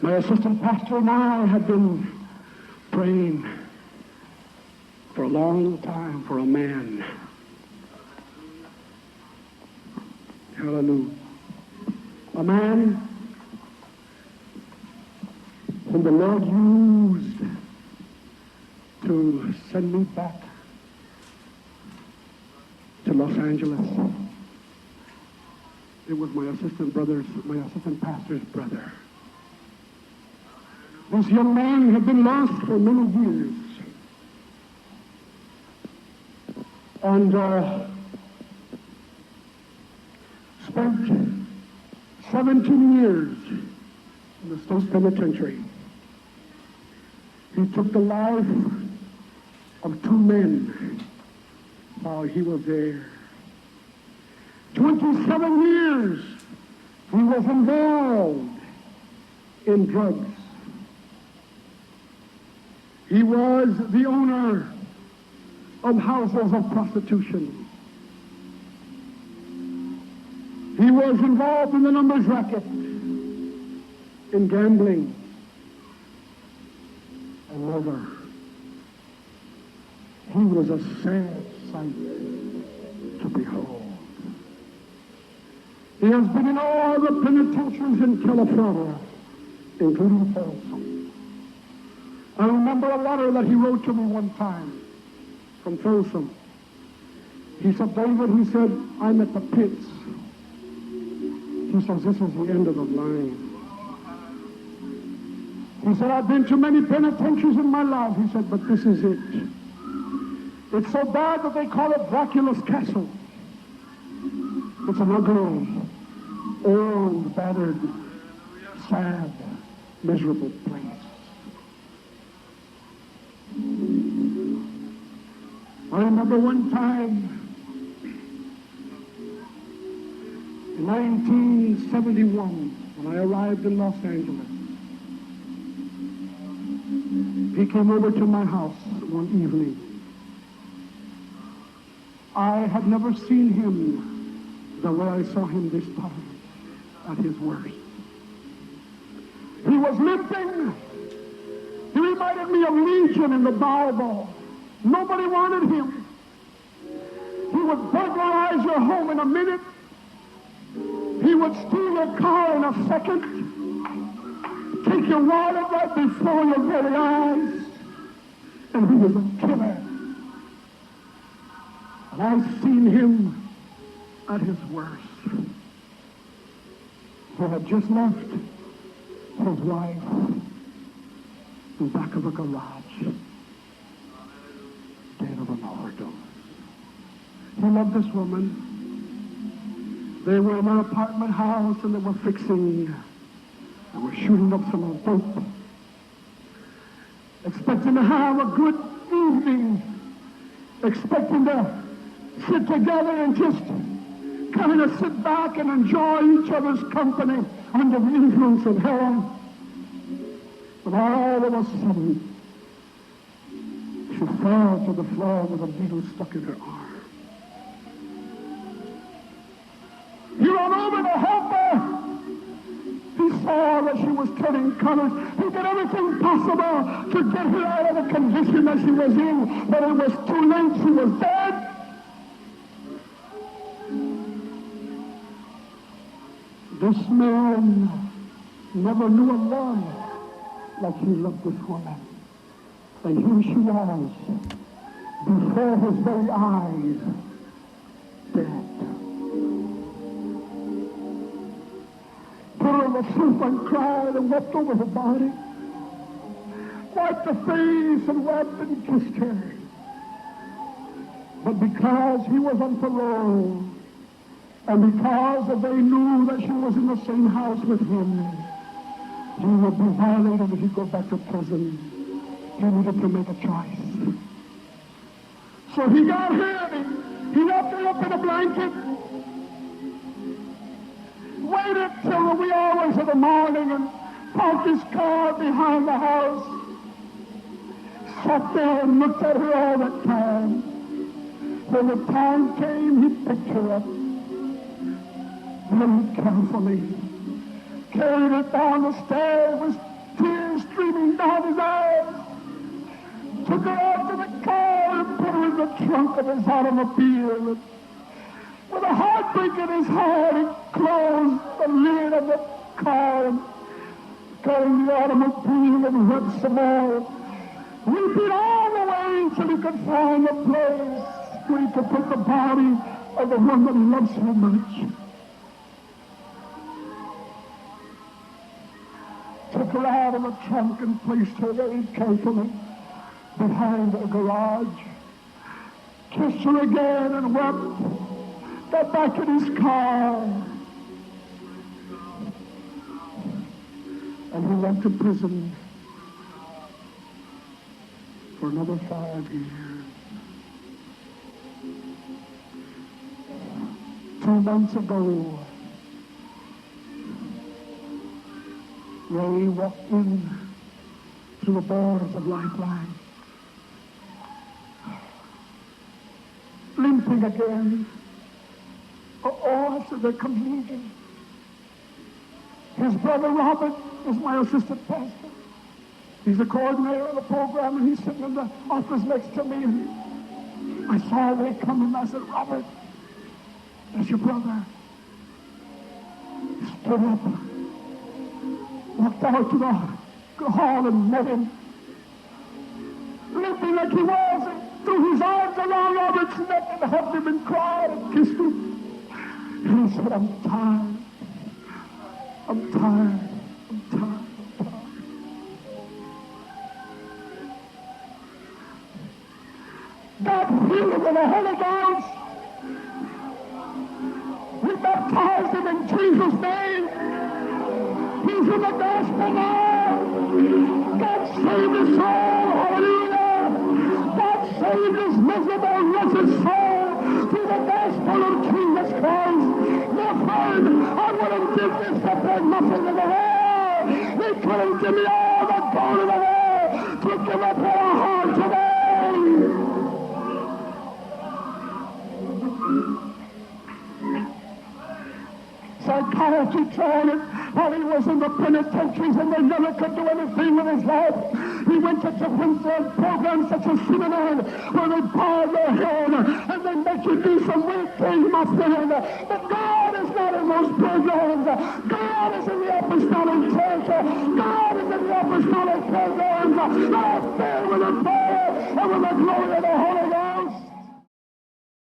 My assistant pastor and I had been praying for a long time for a man. Hallelujah. A man whom the Lord used to send me back to Los Angeles. It was my assistant pastor's brother. This young man had been lost for many years. And spent 17 years in the state penitentiary. He took the life of 2 men while he was there. 27 years he was involved in drugs. He was the owner of houses of prostitution. He was involved in the numbers racket, in gambling, and murder. He was a sad sight to behold. He has been in all the penitentiaries in California, including Folsom. I remember a letter that he wrote to me one time from Folsom. He said, David, he said, I'm at the pits. He says, this is the end of the line. He said, I've been to many penitentiaries in my life. He said, but this is it. It's so bad that they call it Dracula's Castle. It's an ugly, old, battered, sad, miserable place. I remember one time in 1971 when I arrived in Los Angeles. He came over to my house one evening. I had never seen him the way I saw him this time at his worst. He was limping. He reminded me of Legion in the Bible. Nobody wanted him. He would burglarize your home in a minute. He would steal your car in a second. Take your wallet right before your very eyes. And he was a killer. And I've seen him at his worst. He had just left his wife in the back of a garage, dead of an overdose. He loved this woman. They were in an apartment house and they were shooting up some dope, expecting to have a good evening, expecting to sit together and just kind of sit back and enjoy each other's company under the influence of heroin. But all of a sudden, she fell to the floor with a needle stuck in her arm. He ran over to help her. He saw that she was turning colors. He did everything possible to get her out of the condition that she was in, but it was too late. She was dead. This man never knew a love like he loved this woman. And here she was, before his very eyes, dead. Put her on the sofa and cried and wept over her body. Wiped her face and wept and kissed her. But because he was on parole, and because they knew that she was in the same house with him, he would be violated if he'd go back to prison. He needed to make a choice. So he got her and he wrapped her up in a blanket, waited till the wee hours of the morning and parked his car behind the house, sat there and looked at her all the time. When the time came, he picked her up very carefully, carried her down the stairs with streaming down his eyes, took her out to the car and put her in the trunk of his automobile. With a heartbreak in his heart, he closed the lid of the car and got in the automobile and went some more, weeping all the way till he could find a place where he could put the body of the one that he loved so much. Took her out of the trunk and placed her very carefully behind a garage. Kissed her again and wept. Got back in his car. And he went to prison for another 5 years. 2 months ago, Ray walked in through the doors of Lifeline, limping again. Oh, I said, there comes Legion. His brother Robert is my assistant pastor. He's the coordinator of the program, and he's sitting in the office next to me. And I saw Ray coming, and I said, Robert, that's your brother. He stood up, walked out to the hall and met him, limping like he was, and threw his arms around Robert's neck and hugged him and cried and kissed him. And he said, I'm tired. I'm tired. I'm tired. I'm tired. God healed him with the Holy Ghost. We baptized him in Jesus' name. He's in the gospel now. God saved his soul. Hallelujah. God saved his miserable, wretched soul through the gospel of Jesus Christ. My friend, I wouldn't give this up for nothing in the world. He couldn't give me all the gold in the world to give up for a heart today. Psychiatry tried it while he was in the penitentiaries, and they never could do anything with his life. He went to different programs such as seminary where they bar your head and they make you do some weird things, my friend. But God is not in those programs. God is in the apostolic church. God is in the apostolic programs. They are filled with the power and with the glory of the Holy